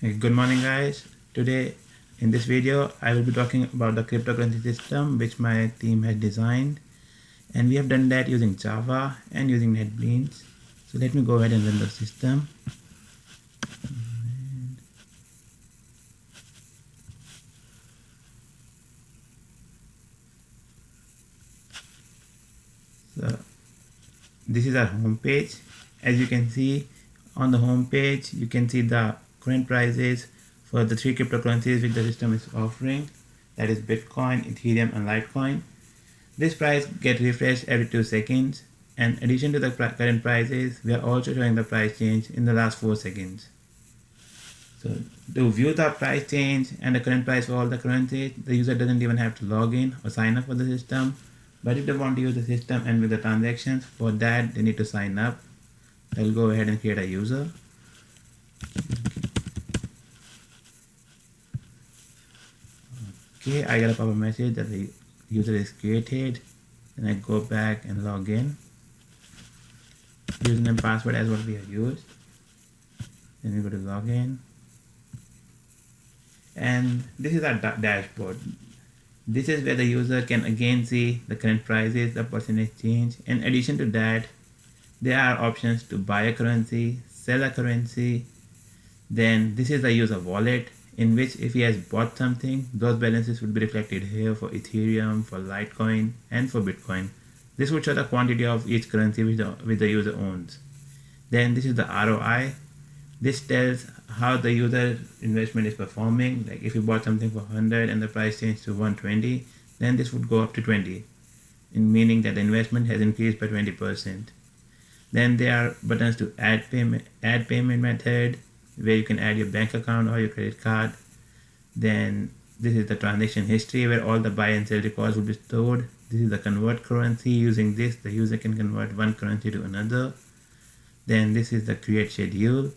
Hey, good morning guys. Today in this video I will be talking about the cryptocurrency system which my team has designed, and we have done that using Java and using NetBeans. So let me go ahead and run the system. So this is our home page. As you can see on the home page, you can see the current prices for the three cryptocurrencies which the system is offering, that is Bitcoin, Ethereum and Litecoin. This price gets refreshed every 2 seconds, and in addition to the current prices, we are also showing the price change in the last 4 seconds. So to view the price change and the current price for all the currencies, the user doesn't even have to log in or sign up for the system. But if they want to use the system and with the transactions, for that they need to sign up. I'll go ahead and create a user. Okay, I get a pop-up message that the user is created. Then I go back and log in. Username password as what we have used. Then we go to login. And this is our dashboard. This is where the user can again see the current prices, the percentage change. In addition to that, there are options to buy a currency, sell a currency. Then this is the user wallet, in which if he has bought something, those balances would be reflected here for Ethereum, for Litecoin and for Bitcoin. This would show the quantity of each currency which the user owns. Then this is the ROI. This tells how the user investment is performing. Like if you bought something for 100 and the price changed to 120, then this would go up to 20, in meaning that the investment has increased by 20%. Then there are buttons to add payment method, where you can add your bank account or your credit card. Then this is the transaction history, where all the buy and sell records will be stored. This is the convert currency. Using this, the user can convert one currency to another. Then this is the create schedule.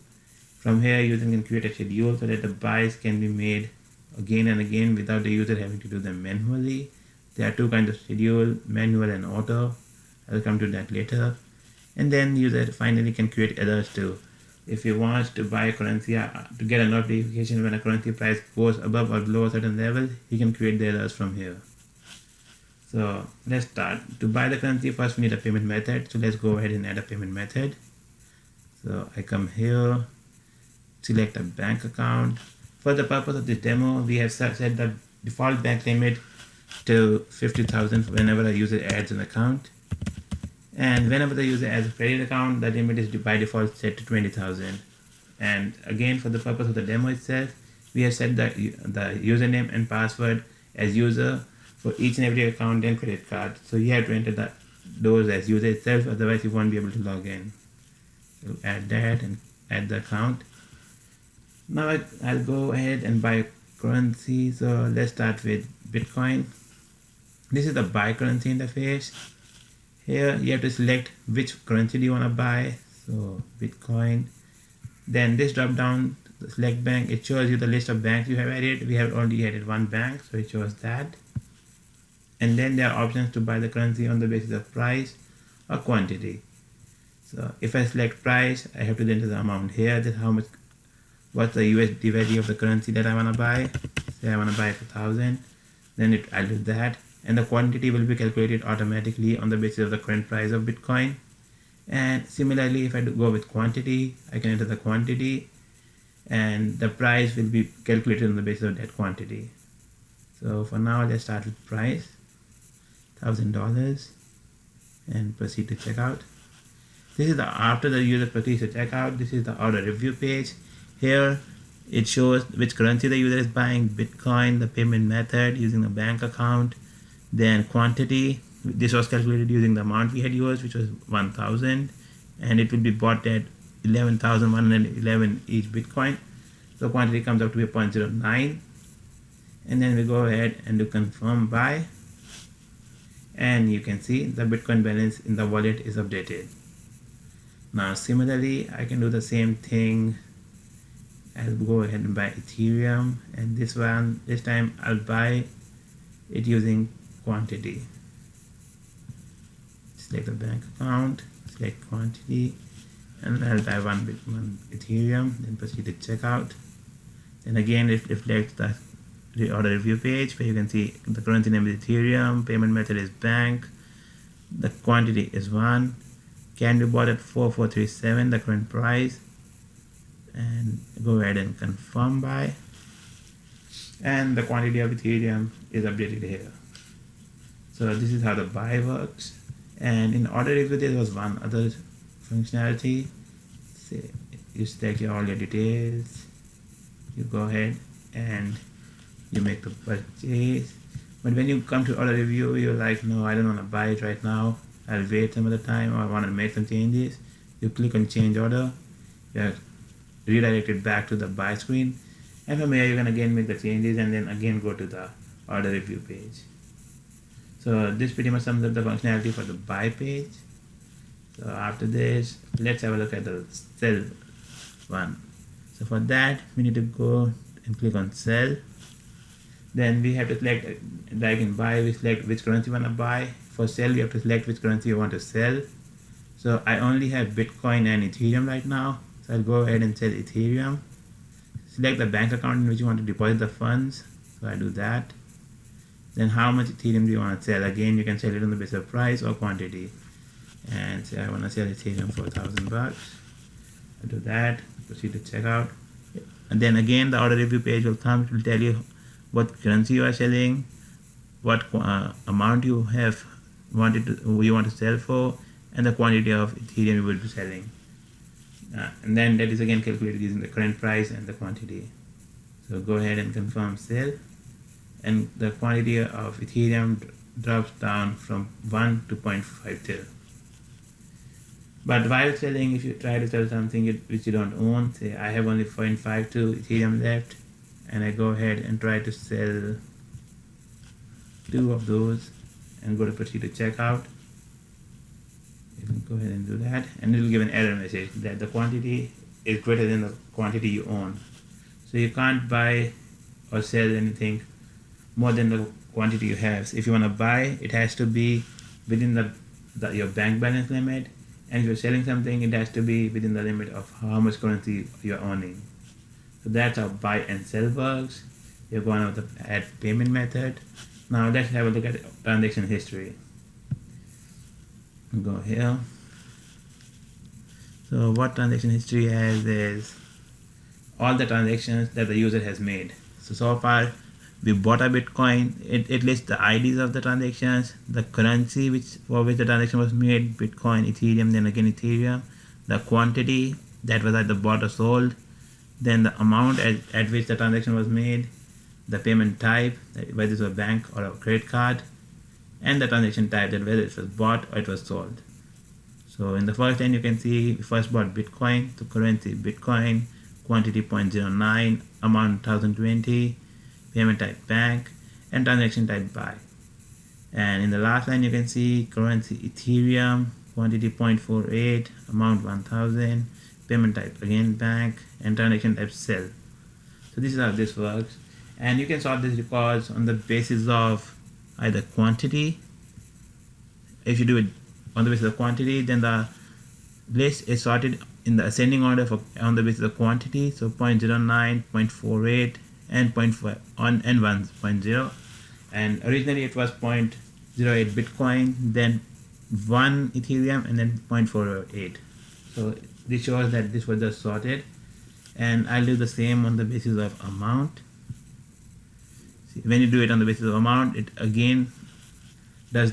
From here, user can create a schedule so that the buys can be made again and again without the user having to do them manually. There are two kinds of schedule, manual and auto. I'll come to that later. And then user finally can create others too. If he wants to buy a currency, to get a notification when a currency price goes above or below a certain level, he can create the others from here. So let's start. To buy the currency, first we need a payment method. So let's go ahead and add a payment method. So I come here, select a bank account. For the purpose of this demo, we have set the default bank limit to 50,000 whenever a user adds an account. And whenever the user adds a credit account, the limit is by default set to 20,000. And again, for the purpose of the demo itself, we have set the username and password as user for each and every account and credit card. So you have to enter those as user itself, otherwise you won't be able to log in. So add that and add the account. Now I'll go ahead and buy currency. So let's start with Bitcoin. This is the buy currency interface. Here you have to select which currency do you want to buy. So Bitcoin. Then this drop down, select bank, it shows you the list of banks you have added. We have already added one bank, so it shows that. And then there are options to buy the currency on the basis of price or quantity. So if I select price, I have to enter the amount here, that how much, what's the USD value of the currency that I want to buy. Say I want to buy 1,000, then I'll do that. And the quantity will be calculated automatically on the basis of the current price of Bitcoin. And similarly, if I go with quantity, I can enter the quantity and the price will be calculated on the basis of that quantity. So for now, let's start with price, $1,000, and proceed to checkout. This is after the user proceeds to checkout. This is the order review page. Here it shows which currency the user is buying, Bitcoin, the payment method using the bank account, then quantity. This was calculated using the amount we had used, which was 1,000, and it will be bought at 11,111 each Bitcoin. So quantity comes out to be 0.09. And then we go ahead and do confirm buy. And you can see the Bitcoin balance in the wallet is updated. Now similarly, I can do the same thing. I'll go ahead and buy Ethereum, and this time I'll buy it using quantity. Select the bank account, select quantity, and I'll buy one Ethereum, then proceed to checkout. And again, it reflects the order review page where you can see the currency name is Ethereum, payment method is bank, the quantity is 1, can be bought at 4437, the current price, and go ahead and confirm buy, and the quantity of Ethereum is updated here. So this is how the buy works. And in order review there was one other functionality. Say you select all your details, you go ahead and you make the purchase. But when you come to order review, you're like, no, I don't want to buy it right now, I'll wait some other time, or I want to make some changes. You click on change order, you're redirected back to the buy screen, and from here you can again make the changes and then again go to the order review page. So this pretty much sums up the functionality for the buy page. So after this, let's have a look at the sell one. So for that, we need to go and click on sell. Then we have to select, like in buy, we select which currency you want to buy. For sell, you have to select which currency you want to sell. So I only have Bitcoin and Ethereum right now. So I'll go ahead and sell Ethereum. Select the bank account in which you want to deposit the funds. So I do that. Then how much Ethereum do you want to sell? Again, you can sell it on the basis of price or quantity. And say I want to sell Ethereum for $1,000. I do that. Proceed to checkout. And then again, the order review page will come. It will tell you what currency you are selling, what amount you have you want to sell for, and the quantity of Ethereum you will be selling. And then that is again calculated using the current price and the quantity. So go ahead and confirm sell, and the quantity of Ethereum drops down from 1 to 0.52. But while selling, if you try to sell something which you don't own, say I have only 0.52 Ethereum left, and I go ahead and try to sell 2 of those and go to proceed to checkout. You can go ahead and do that, and it will give an error message that the quantity is greater than the quantity you own. So you can't buy or sell anything more than the quantity you have. So if you want to buy, it has to be within your bank balance limit, and if you're selling something, it has to be within the limit of how much currency you're owning. So that's how buy and sell works. You're going to add payment method. Now let's have a look at transaction history. Go here. So what transaction history has is all the transactions that the user has made. So far we bought a Bitcoin. It lists the IDs of the transactions, the currency for which the transaction was made, Bitcoin, Ethereum, then again Ethereum, the quantity that was either bought or sold, then the amount at which the transaction was made, the payment type, whether it's a bank or a credit card, and the transaction type, that whether it was bought or it was sold. So in the first line you can see we first bought Bitcoin, so currency Bitcoin, quantity 0.09, amount 1020, payment type bank, and transaction type buy. And in the last line you can see currency Ethereum, quantity 0.48, amount 1000, payment type again bank, and transaction type sell. So this is how this works, and you can sort these records on the basis of either quantity. If you do it on the basis of quantity, then the list is sorted in the ascending order on the basis of quantity. So 0.09, 0.48, and 0.5 and 1.0. And originally it was 0.08 Bitcoin, then 1 Ethereum, and then 0.48. So this shows that this was just sorted. And I'll do the same on the basis of amount. See, when you do it on the basis of amount, it again does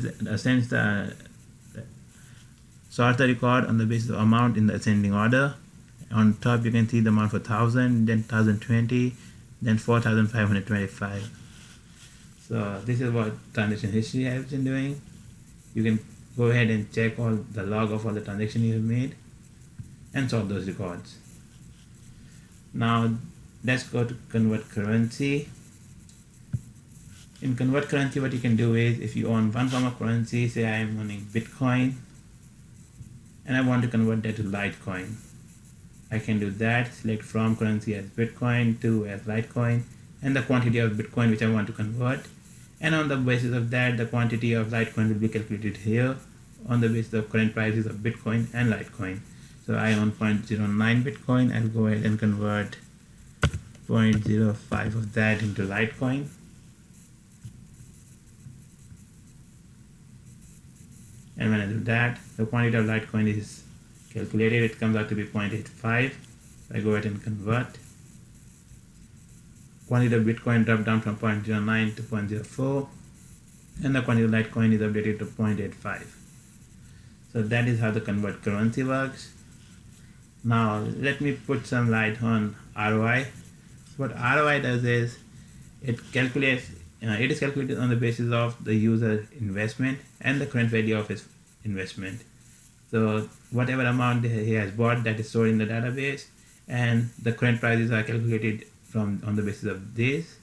sort the record on the basis of amount in the ascending order. On top you can see the amount for 1000, then 1020, then 4525. So this is what transaction history has been doing. You can go ahead and check all the log of all the transactions you have made and sort those records. Now let's go to convert currency. In convert currency, what you can do is, if you own one form of currency, say I am owning Bitcoin and I want to convert that to Litecoin, I can do that. Select from currency as Bitcoin to as Litecoin, and the quantity of Bitcoin which I want to convert, and on the basis of that the quantity of Litecoin will be calculated here on the basis of current prices of Bitcoin and Litecoin. So I own 0.09 Bitcoin. I'll go ahead and convert 0.05 of that into Litecoin. And when I do that, the quantity of Litecoin is calculated. It comes out to be 0.85. I go ahead and convert. Quantity of Bitcoin dropped down from 0.09 to 0.04, and the quantity of Litecoin is updated to 0.85. So that is how the convert currency works. Now let me put some light on ROI. What ROI does is it is calculated on the basis of the user investment and the current value of his investment. So whatever amount he has bought, that is stored in the database, and the current prices are calculated on the basis of this,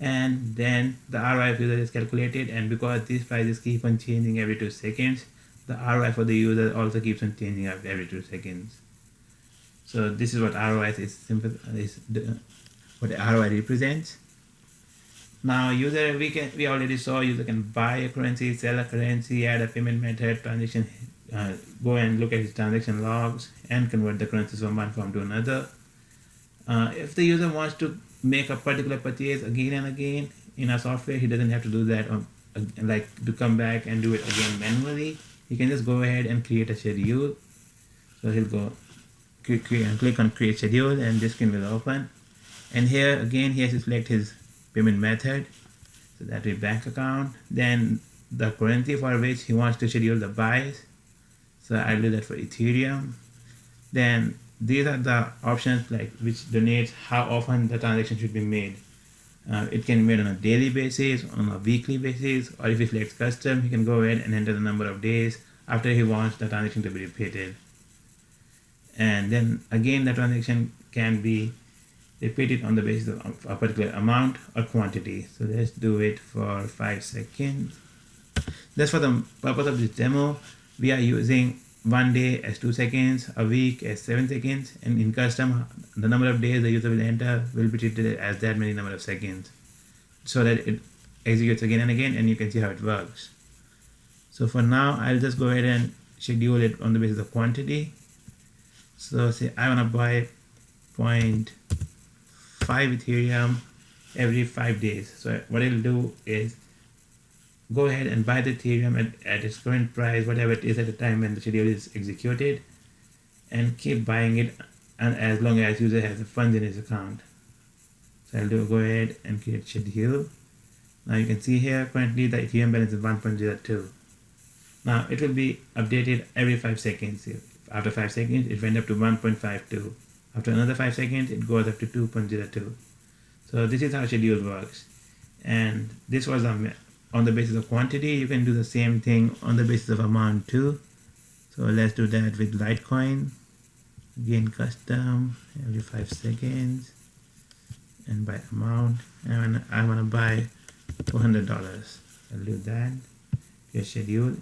and then the ROI of user is calculated, and because these prices keep on changing every 2 seconds, the ROI for the user also keeps on changing every 2 seconds. So this is what ROI what ROI represents. Now user, we already saw user can buy a currency, sell a currency, add a payment method, transaction, go and look at his transaction logs and convert the currencies from one form to another. If the user wants to make a particular purchase again and again in our software, he doesn't have to do that like to come back and do it again manually. He can just go ahead and create a schedule. So he'll go click on create schedule, and this screen will open. And here again he has to select his payment method, so that will be bank account, then the currency for which he wants to schedule the buys. So I'll do that for Ethereum. Then these are the options like which donates how often the transaction should be made. It can be made on a daily basis, on a weekly basis, or if he selects custom, he can go ahead and enter the number of days after he wants the transaction to be repeated. And then again, the transaction can be repeated on the basis of a particular amount or quantity. So let's do it for 5 seconds. Just for the purpose of this demo, we are using 1 day as 2 seconds, a week as 7 seconds, and in custom, the number of days the user will enter will be treated as that many number of seconds, so that it executes again and again, and you can see how it works. So for now, I'll just go ahead and schedule it on the basis of quantity. So say I want to buy 0.5 Ethereum every 5 days. So what it'll do is go ahead and buy the Ethereum at its current price, whatever it is at the time when the schedule is executed, and keep buying it and as long as user has the funds in his account. So I'll go ahead and create schedule. Now you can see here currently the Ethereum balance is 1.02. Now it will be updated every 5 seconds. After 5 seconds it went up to 1.52. After another 5 seconds it goes up to 2.02. So this is how schedule works, and this was on the basis of quantity. You can do the same thing on the basis of amount too. So let's do that with Litecoin. Again, custom every 5 seconds, and by amount, and I want to buy $400. I'll do that. Your schedule,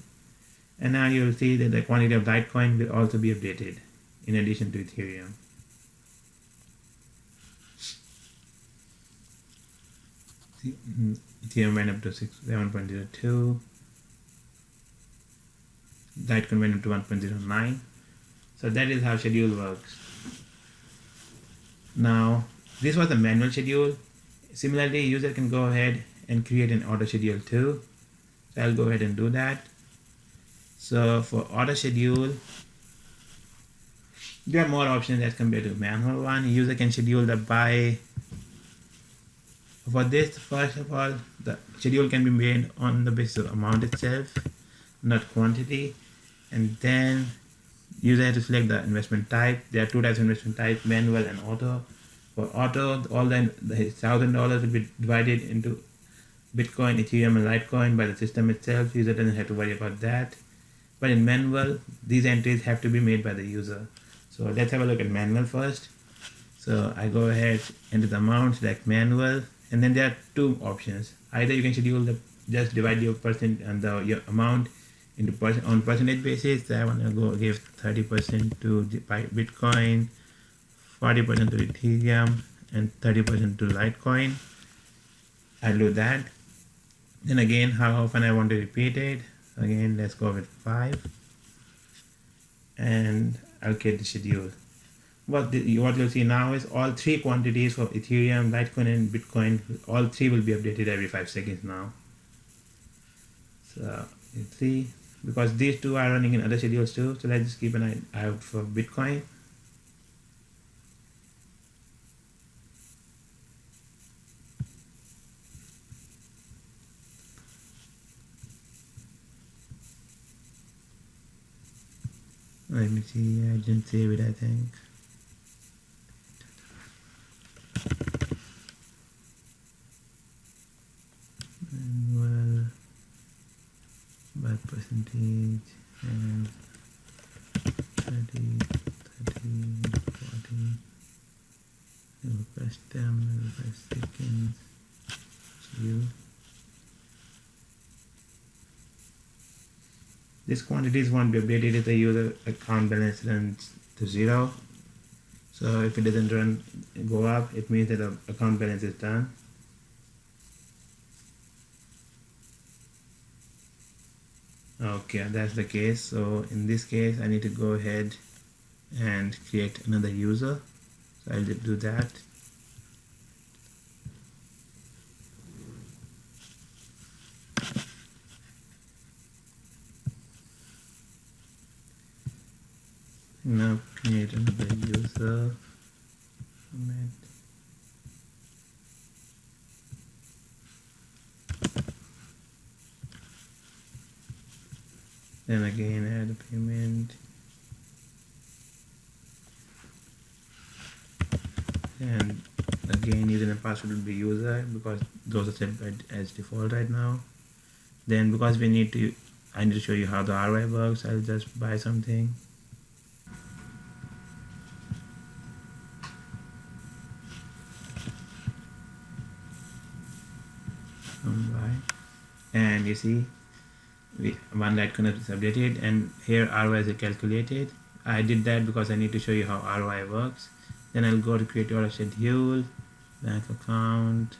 and now you'll see that the quantity of Litecoin will also be updated in addition to Ethereum. Ethereum went up to 7.02. Litecoin went up to 1.09. So that is how schedule works. Now this was a manual schedule. Similarly, user can go ahead and create an auto schedule too. So I'll go ahead and do that. So for auto schedule, there are more options as compared to manual one. User can schedule the buy. For this, first of all, the schedule can be made on the basis of amount itself, not quantity. And then user has to select the investment type. There are 2 types of investment type, manual and auto. For auto, all the $1,000 will be divided into Bitcoin, Ethereum, and Litecoin by the system itself. User doesn't have to worry about that. But in manual, these entries have to be made by the user. So let's have a look at manual first. So I go ahead, enter the amount, select manual, and then there are 2 options. Either you can schedule just divide your percent and your amount into on percentage basis. So I want to go give 30% to Bitcoin, 40% to Ethereum, and 30% to Litecoin. I'll do that. Then again, how often I want to repeat it. Again, let's go with 5, and I'll create the schedule. what you'll see now is all three quantities for Ethereum, Litecoin, and Bitcoin. All three will be updated every 5 seconds now. So you see, because these two are running in other schedules too. So let's just keep an eye out for Bitcoin. Let me see. I didn't save it, I think. And well, by percentage and 30, 40. Custom 5 seconds. You. These quantities won't be updated if the user account balance runs to 0. So if it doesn't go up, it means that the account balance is done. Okay, that's the case. So in this case, I need to go ahead and create another user. So I'll do that. Now create another user. Then again add a payment. And again using a password will be user because those are set as default right now. Then because I need to show you how the ROI works, I'll just buy something. And you see one Litecoin is updated, and here ROI is calculated. I did that because I need to show you how ROI works. Then I'll go to create order schedule, bank account,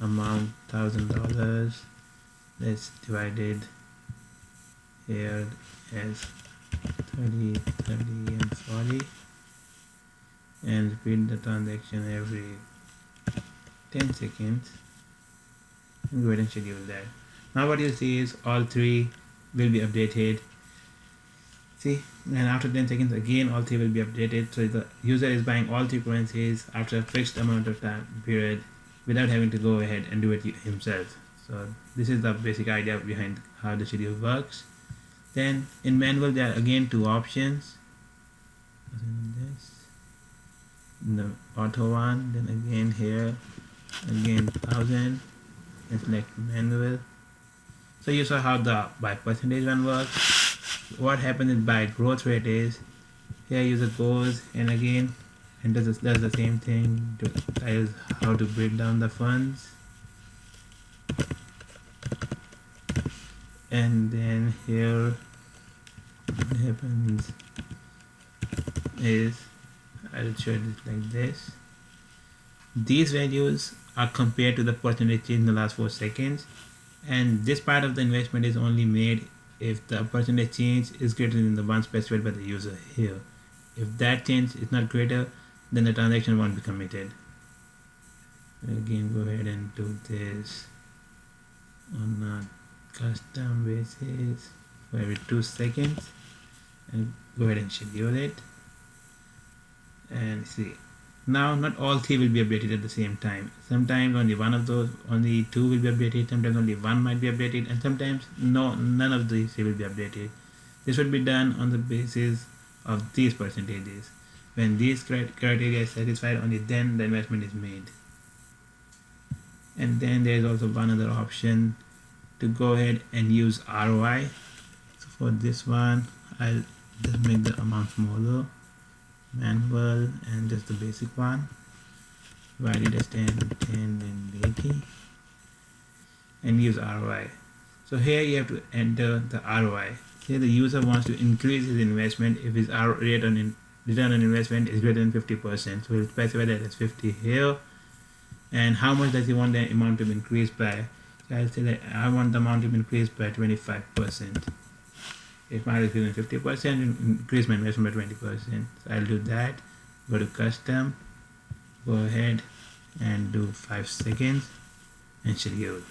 amount $1,000. Let's divide it here as 30, 30, and 40, and repeat the transaction every 10 seconds. And go ahead and schedule that. Now what you see is all three will be updated. See, and after 10 seconds again all three will be updated. So the user is buying all three currencies after a fixed amount of time period without having to go ahead and do it himself. So this is the basic idea behind how the schedule works. Then in manual there are again two options. This, the auto one, then again here, again 1000, and select manual. So you saw how the by percentage one works. What happens is by growth rate is here user goes and again and does the same thing, tells how to break down the funds, and then here what happens is I'll show it like this. These values are compared to the percentage change in the last 4 seconds, and this part of the investment is only made if the percentage change is greater than the one specified by the user here. If that change is not greater, then the transaction won't be committed. Again, go ahead and do this on a custom basis for every 2 seconds, and go ahead and schedule it. And see, now not all three will be updated at the same time. Sometimes only only two will be updated, sometimes only one might be updated, and sometimes none of these three will be updated. This would be done on the basis of these percentages. When these criteria is satisfied, only then the investment is made. And then there is also one other option to go ahead and use ROI. So for this one, I'll just make the amount smaller, manual, and just the basic one, valid as 10, 10, and 80, and use ROI. So here you have to enter the ROI. Here the user wants to increase his investment if his return on investment is greater than 50%. So we'll specify that as 50 here. And how much does he want the amount to be increased by? So I'll say that I want the amount to be increased by 25%. If my is given 50%, increase my investment by 20%. So I'll do that. go to custom, go ahead and do 5 seconds and schedule.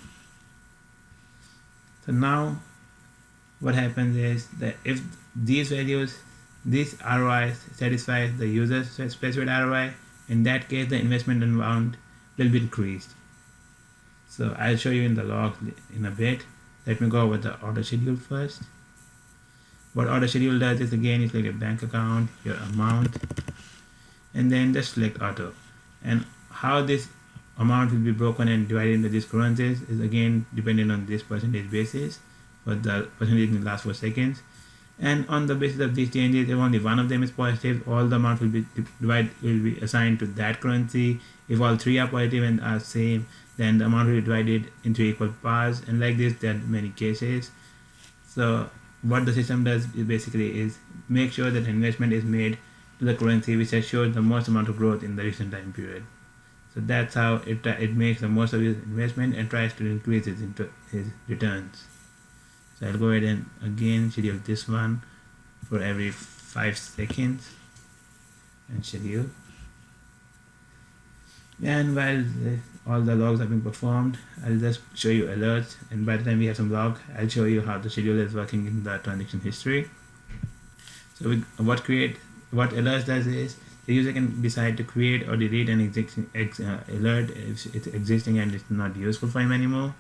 So now what happens is that if these values, this ROI satisfies the user's specified ROI, in that case the investment amount will be increased. So I'll show you in the log in a bit. Let me go over the auto schedule first. What auto schedule does is, again, you select your bank account, your amount, and then just select auto. And how this amount will be broken and divided into these currencies is again dependent on this percentage basis, for the percentage in the last 4 seconds. And on the basis of these changes, if only one of them is positive, all the amount will be assigned to that currency. If all three are positive and are same, then the amount will be divided into equal parts, and like this there are many cases. So what the system does is basically is make sure that investment is made to the currency which has showed the most amount of growth in the recent time period. So that's how it makes the most of his investment and tries to increase his returns. So I'll go ahead and again schedule this one for every 5 seconds and schedule. And while all the logs have been performed, I'll just show you alerts, and by the time we have some log, I'll show you how the scheduler is working in the transaction history. So what alerts does is the user can decide to create or delete an existing alert if it's existing and it's not useful for him anymore.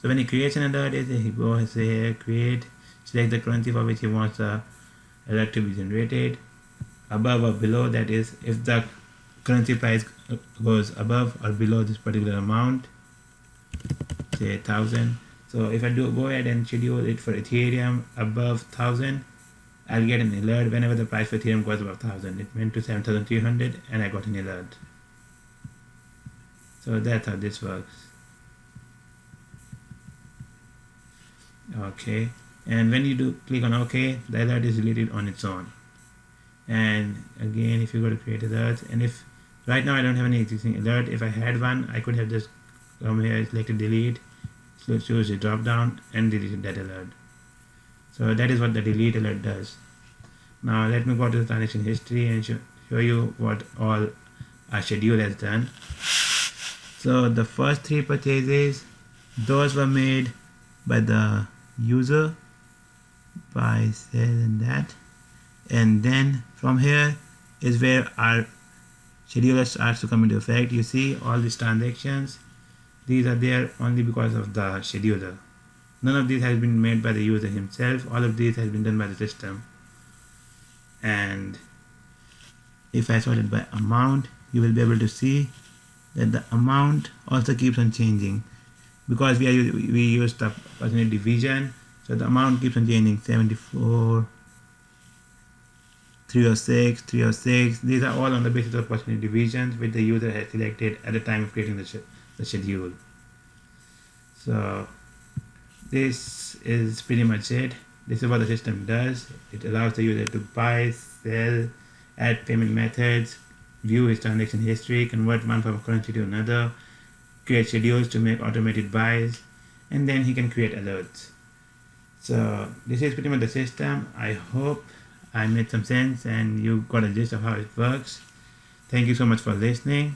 So when he creates an alert, he goes here, create, select the currency for which he wants the alert to be generated, above or below, that is if the currency price goes above or below this particular amount, say 1000. So if I go ahead and schedule it for Ethereum above 1000, I'll get an alert whenever the price for Ethereum goes above 1000. It went to 7300 and I got an alert. So that's how this works. Okay, and when you do click on OK, the alert is deleted on its own. And again, if you go to create alert, and if right now I don't have any existing alert, if I had one, I could have just come here, selected delete, choose the drop down and deleted that alert. So that is what the delete alert does. Now let me go to the transaction history and show you what all our schedule has done. So the first 3 purchases, those were made by the user, buy, sell, and that. And then from here is where our scheduler starts to come into effect. You see all these transactions, these are there only because of the scheduler. None of these has been made by the user himself. All of these has been done by the system. And if I sort it by amount, you will be able to see that the amount also keeps on changing because we use the percentage division. So the amount keeps on changing. 74, 306, 306. These are all on the basis of percentage divisions which the user has selected at the time of creating the schedule. So this is pretty much it. This is what the system does. It allows the user to buy, sell, add payment methods, view his transaction history, convert one from currency to another, create schedules to make automated buys, and then he can create alerts. So this is pretty much the system. I hope I made some sense and you got a gist of how it works. Thank you so much for listening.